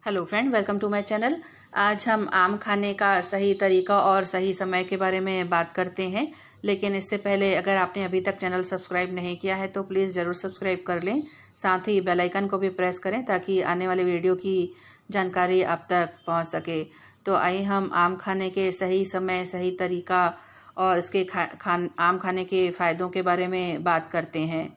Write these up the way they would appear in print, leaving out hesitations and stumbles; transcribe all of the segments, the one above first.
Hello friend, welcome to my channel. आज हम आम खाने का सही तरीका और सही समय के बारे में बात करते हैं। लेकिन इससे पहले अगर आपने अभी तक चैनल सब्सक्राइब नहीं किया है तो प्लीज़ ज़रूर सब्सक्राइब कर लें। साथ ही बेल आइकन को भी प्रेस करें ताकि आने वाले वीडियो की जानकारी आप तक पहुंच सके। तो आइए हम आम खाने के सही समय, सही तरीका और इसके आम खाने के फ़ायदों के बारे में बात करते हैं।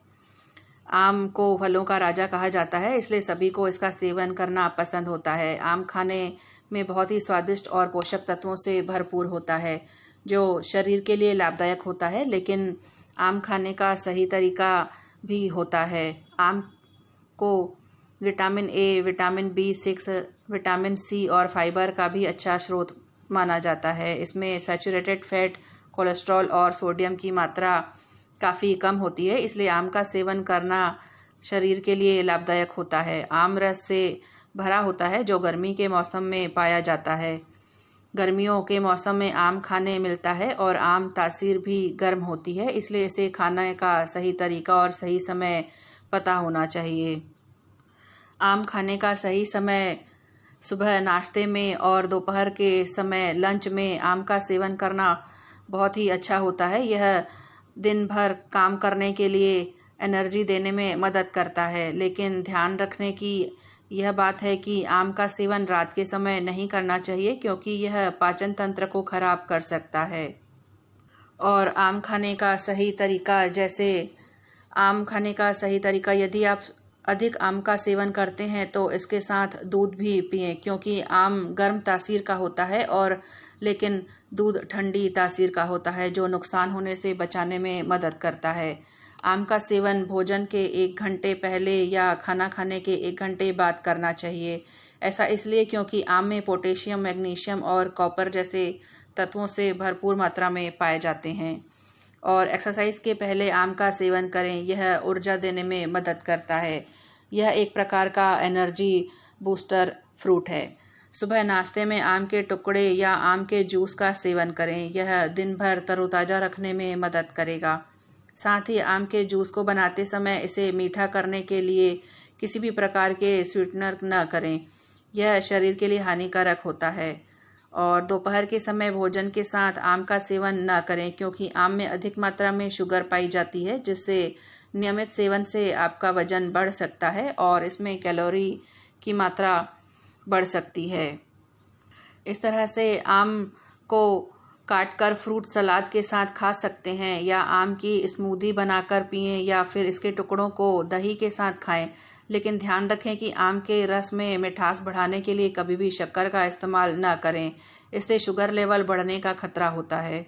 आम को फलों का राजा कहा जाता है, इसलिए सभी को इसका सेवन करना पसंद होता है। आम खाने में बहुत ही स्वादिष्ट और पोषक तत्वों से भरपूर होता है, जो शरीर के लिए लाभदायक होता है। लेकिन आम खाने का सही तरीका भी होता है। आम को vitamin A, vitamin B6, vitamin C और फाइबर का भी अच्छा स्रोत माना जाता है। इसमें सैचुरेटेड फैट, कोलेस्ट्रॉल और सोडियम की मात्रा काफ़ी कम होती है, इसलिए आम का सेवन करना शरीर के लिए लाभदायक होता है। आम रस से भरा होता है जो गर्मी के मौसम में पाया जाता है। गर्मियों के मौसम में आम खाने मिलता है और आम तासीर भी गर्म होती है, इसलिए इसे खाने का सही तरीका और सही समय पता होना चाहिए। आम खाने का सही समय सुबह नाश्ते में और दोपहर के समय लंच में आम का सेवन करना बहुत ही अच्छा होता है। यह दिन भर काम करने के लिए एनर्जी देने में मदद करता है। लेकिन ध्यान रखने की यह बात है कि आम का सेवन रात के समय नहीं करना चाहिए, क्योंकि यह पाचन तंत्र को खराब कर सकता है। और आम खाने का सही तरीका, जैसे आम खाने का सही तरीका, यदि आप अधिक आम का सेवन करते हैं तो इसके साथ दूध भी पिएं, क्योंकि आम गर्म तासीर का होता है और लेकिन दूध ठंडी तासीर का होता है, जो नुकसान होने से बचाने में मदद करता है। आम का सेवन भोजन के 1 घंटे पहले या खाना खाने के 1 घंटे बाद करना चाहिए। ऐसा इसलिए क्योंकि आम में पोटेशियम, मैग्नीशियम और कॉपर जैसे तत्वों से भरपूर मात्रा में पाए जाते हैं। और एक्सरसाइज के पहले आम का सेवन करें, यह ऊर्जा देने में मदद करता है। यह एक प्रकार का एनर्जी बूस्टर फ्रूट है। सुबह नाश्ते में आम के टुकड़े या आम के जूस का सेवन करें, यह दिन भर तरोताज़ा रखने में मदद करेगा। साथ ही आम के जूस को बनाते समय इसे मीठा करने के लिए किसी भी प्रकार के स्वीटनर न करें, यह शरीर के लिए हानिकारक होता है। और दोपहर के समय भोजन के साथ आम का सेवन न करें, क्योंकि आम में अधिक मात्रा में शुगर पाई जाती है, जिससे नियमित सेवन से आपका वजन बढ़ सकता है और इसमें कैलोरी की मात्रा बढ़ सकती है। इस तरह से आम को काटकर फ्रूट सलाद के साथ खा सकते हैं, या आम की स्मूदी बनाकर पिएं, या फिर इसके टुकड़ों को दही के साथ खाएं। लेकिन ध्यान रखें कि आम के रस में मिठास बढ़ाने के लिए कभी भी शक्कर का इस्तेमाल न करें, इससे शुगर लेवल बढ़ने का खतरा होता है।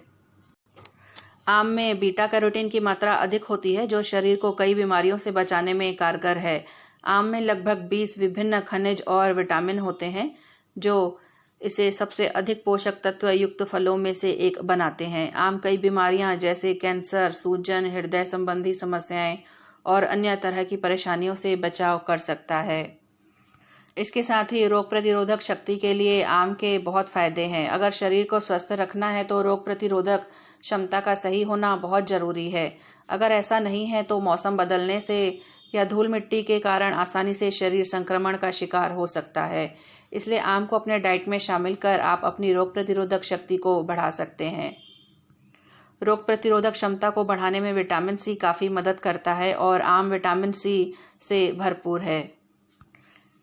आम में बीटा कैरोटीन की मात्रा अधिक होती है, जो शरीर को कई बीमारियों से बचाने में कारगर है। आम में लगभग 20 विभिन्न खनिज और विटामिन होते हैं, जो इसे सबसे अधिक पोषक तत्व युक्त फलों में से एक बनाते हैं। आम कई बीमारियां जैसे कैंसर, सूजन, हृदय संबंधी समस्याएं और अन्य तरह की परेशानियों से बचाव कर सकता है। इसके साथ ही रोग प्रतिरोधक शक्ति के लिए आम के बहुत फायदे हैं। अगर शरीर को स्वस्थ रखना है तो रोग प्रतिरोधक क्षमता का सही होना बहुत ज़रूरी है। अगर ऐसा नहीं है तो मौसम बदलने से या धूल मिट्टी के कारण आसानी से शरीर संक्रमण का शिकार हो सकता है। इसलिए आम को अपने डाइट में शामिल कर आप अपनी रोग प्रतिरोधक शक्ति को बढ़ा सकते हैं। रोग प्रतिरोधक क्षमता को बढ़ाने में विटामिन C काफ़ी मदद करता है और आम विटामिन C से भरपूर है।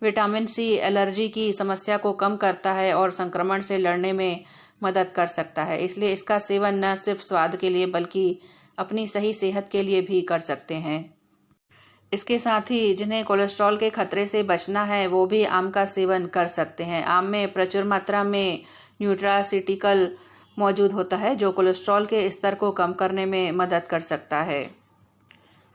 विटामिन C एलर्जी की समस्या को कम करता है और संक्रमण से लड़ने में मदद कर सकता है। इसलिए इसका सेवन न सिर्फ स्वाद के लिए बल्कि अपनी सही सेहत के लिए भी कर सकते हैं। इसके साथ ही जिन्हें कोलेस्ट्रॉल के खतरे से बचना है वो भी आम का सेवन कर सकते हैं। आम में प्रचुर मात्रा में न्यूट्रासिटिकल मौजूद होता है, जो कोलेस्ट्रॉल के स्तर को कम करने में मदद कर सकता है।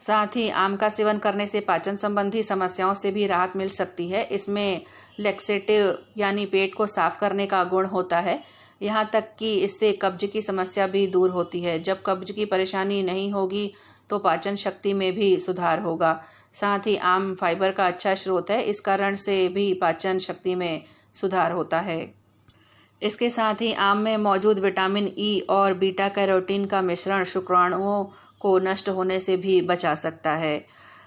साथ ही आम का सेवन करने से पाचन संबंधी समस्याओं से भी राहत मिल सकती है। इसमें लैक्सेटिव यानी पेट को साफ करने का गुण होता है। यहाँ तक कि इससे कब्ज की समस्या भी दूर होती है। जब कब्ज की परेशानी नहीं होगी तो पाचन शक्ति में भी सुधार होगा। साथ ही आम फाइबर का अच्छा स्रोत है, इस कारण से भी पाचन शक्ति में सुधार होता है। इसके साथ ही आम में मौजूद विटामिन E और बीटा कैरोटीन का मिश्रण शुक्राणुओं को नष्ट होने से भी बचा सकता है।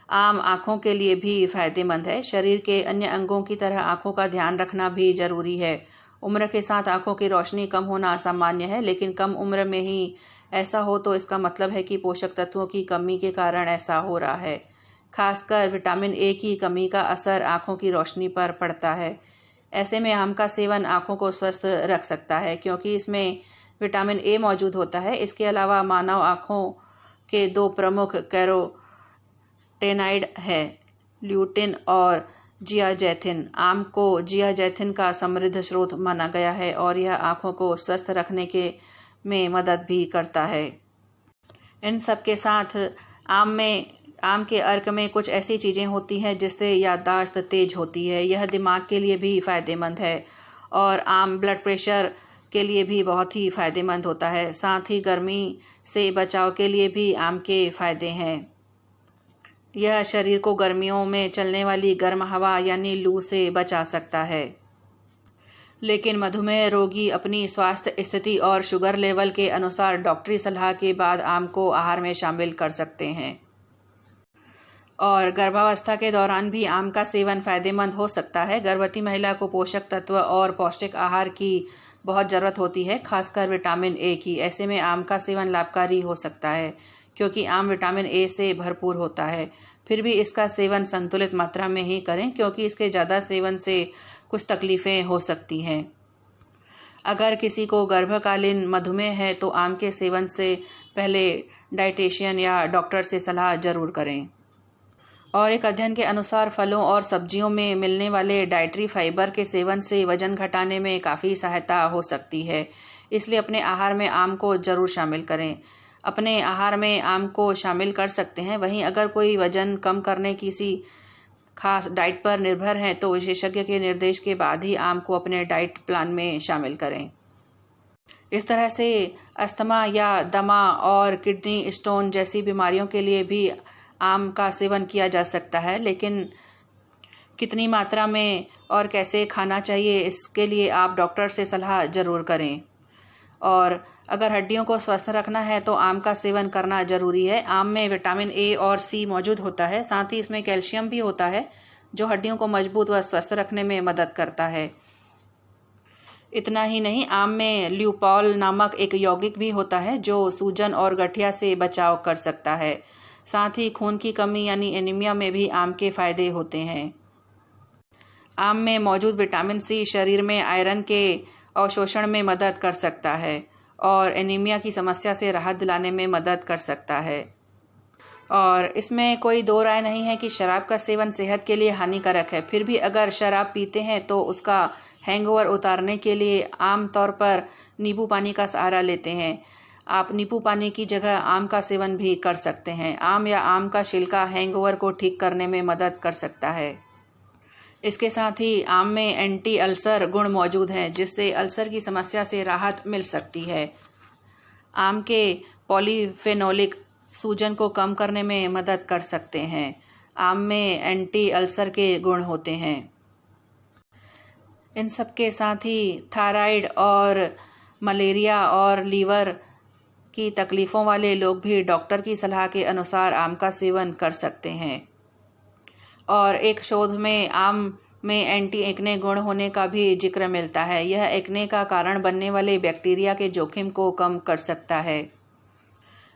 आम आँखों के लिए भी फायदेमंद है। शरीर के अन्य अंगों की तरह आँखों का ध्यान रखना भी जरूरी है। उम्र के साथ आँखों की रोशनी कम होना सामान्य है, लेकिन कम उम्र में ही ऐसा हो तो इसका मतलब है कि पोषक तत्वों की कमी के कारण ऐसा हो रहा है। खासकर विटामिन ए की कमी का असर आँखों की रोशनी पर पड़ता है। ऐसे में आम का सेवन आँखों को स्वस्थ रख सकता है, क्योंकि इसमें विटामिन ए मौजूद होता है। इसके अलावा मानव आँखों के दो प्रमुख कैरोटेनॉइड है, ल्यूटिन और जियाजैथिन। आम को जियाजैथिन का समृद्ध स्रोत माना गया है और यह आँखों को स्वस्थ रखने में मदद भी करता है। इन सब के साथ आम के अर्क में कुछ ऐसी चीज़ें होती हैं जिससे याददाश्त तेज होती है। यह दिमाग के लिए भी फ़ायदेमंद है और आम ब्लड प्रेशर के लिए भी बहुत ही फ़ायदेमंद होता है। साथ ही गर्मी से बचाव के लिए भी आम के फ़ायदे हैं। यह शरीर को गर्मियों में चलने वाली गर्म हवा यानी लू से बचा सकता है। लेकिन मधुमेह रोगी अपनी स्वास्थ्य स्थिति और शुगर लेवल के अनुसार डॉक्टरी सलाह के बाद आम को आहार में शामिल कर सकते हैं। और गर्भावस्था के दौरान भी आम का सेवन फायदेमंद हो सकता है। गर्भवती महिला को पोषक तत्व और पौष्टिक आहार की बहुत ज़रूरत होती है, खासकर विटामिन ए की। ऐसे में आम का सेवन लाभकारी हो सकता है, क्योंकि आम विटामिन ए से भरपूर होता है। फिर भी इसका सेवन संतुलित मात्रा में ही करें, क्योंकि इसके ज़्यादा सेवन से कुछ तकलीफ़ें हो सकती हैं। अगर किसी को गर्भकालीन मधुमेह है तो आम के सेवन से पहले डाइटिशियन या डॉक्टर से सलाह ज़रूर करें। और एक अध्ययन के अनुसार फलों और सब्जियों में मिलने वाले डाइटरी फाइबर के सेवन से वजन घटाने में काफ़ी सहायता हो सकती है। इसलिए अपने आहार में आम को ज़रूर शामिल करें। अपने आहार में आम को शामिल कर सकते हैं। वहीं अगर कोई वजन कम करने किसी खास डाइट पर निर्भर हैं तो विशेषज्ञ के निर्देश के बाद ही आम को अपने डाइट प्लान में शामिल करें। इस तरह से अस्थमा या दमा और किडनी स्टोन जैसी बीमारियों के लिए भी आम का सेवन किया जा सकता है, लेकिन कितनी मात्रा में और कैसे खाना चाहिए इसके लिए आप डॉक्टर से सलाह ज़रूर करें। और अगर हड्डियों को स्वस्थ रखना है तो आम का सेवन करना ज़रूरी है। आम में विटामिन ए और सी मौजूद होता है, साथ ही इसमें कैल्शियम भी होता है जो हड्डियों को मजबूत व स्वस्थ रखने में मदद करता है। इतना ही नहीं, आम में ल्यूपॉल नामक एक यौगिक भी होता है जो सूजन और गठिया से बचाव कर सकता है। साथ ही खून की कमी यानी एनीमिया में भी आम के फ़ायदे होते हैं। आम में मौजूद विटामिन सी शरीर में आयरन के अवशोषण में मदद कर सकता है और एनीमिया की समस्या से राहत दिलाने में मदद कर सकता है। और इसमें कोई दो राय नहीं है कि शराब का सेवन सेहत के लिए हानिकारक है। फिर भी अगर शराब पीते हैं तो उसका हैंगओवर उतारने के लिए आम तौर पर नींबू पानी का सहारा लेते हैं। आप नींबू पानी की जगह आम का सेवन भी कर सकते हैं। आम या आम का छिलका हैंगओवर को ठीक करने में मदद कर सकता है। इसके साथ ही आम में एंटी अल्सर गुण मौजूद हैं, जिससे अल्सर की समस्या से राहत मिल सकती है। आम के पॉलीफेनोलिक सूजन को कम करने में मदद कर सकते हैं। आम में एंटी अल्सर के गुण होते हैं। इन सब के साथ ही थायराइड और मलेरिया और लीवर की तकलीफ़ों वाले लोग भी डॉक्टर की सलाह के अनुसार आम का सेवन कर सकते हैं। और एक शोध में आम में एंटी एक्ने गुण होने का भी जिक्र मिलता है। यह एक्ने का कारण बनने वाले बैक्टीरिया के जोखिम को कम कर सकता है।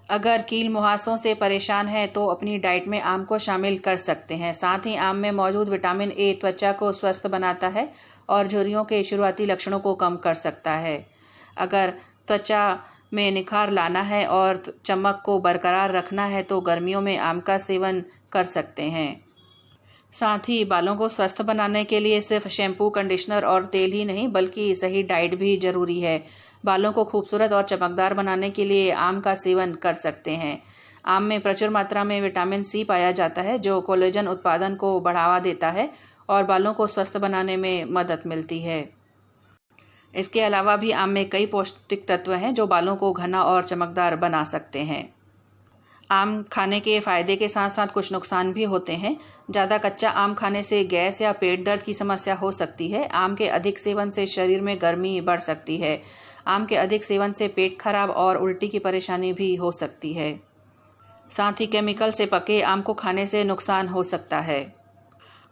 अगर कील मुहासों से परेशान है तो अपनी डाइट में आम को शामिल कर सकते हैं। साथ ही आम में मौजूद विटामिन ए त्वचा को स्वस्थ बनाता है और झुर्रियों के शुरुआती लक्षणों को कम कर सकता है। अगर त्वचा में निखार लाना है और चमक को बरकरार रखना है तो गर्मियों में आम का सेवन कर सकते हैं। साथ ही बालों को स्वस्थ बनाने के लिए सिर्फ शैम्पू, कंडीशनर और तेल ही नहीं बल्कि सही डाइट भी ज़रूरी है। बालों को खूबसूरत और चमकदार बनाने के लिए आम का सेवन कर सकते हैं। आम में प्रचुर मात्रा में विटामिन सी पाया जाता है जो कोलेजन उत्पादन को बढ़ावा देता है और बालों को स्वस्थ बनाने में मदद मिलती है। इसके अलावा भी आम में कई पौष्टिक तत्व हैं जो बालों को घना और चमकदार बना सकते हैं। आम खाने के फ़ायदे के साथ साथ कुछ नुकसान भी होते हैं। ज़्यादा कच्चा आम खाने से गैस या पेट दर्द की समस्या हो सकती है। आम के अधिक सेवन से शरीर में गर्मी बढ़ सकती है। आम के अधिक सेवन से पेट खराब और उल्टी की परेशानी भी हो सकती है। साथ ही केमिकल से पके आम को खाने से नुकसान हो सकता है।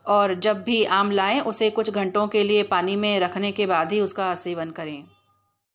और जब भी आम लाएं उसे कुछ घंटों के लिए पानी में रखने के बाद ही उसका सेवन करें।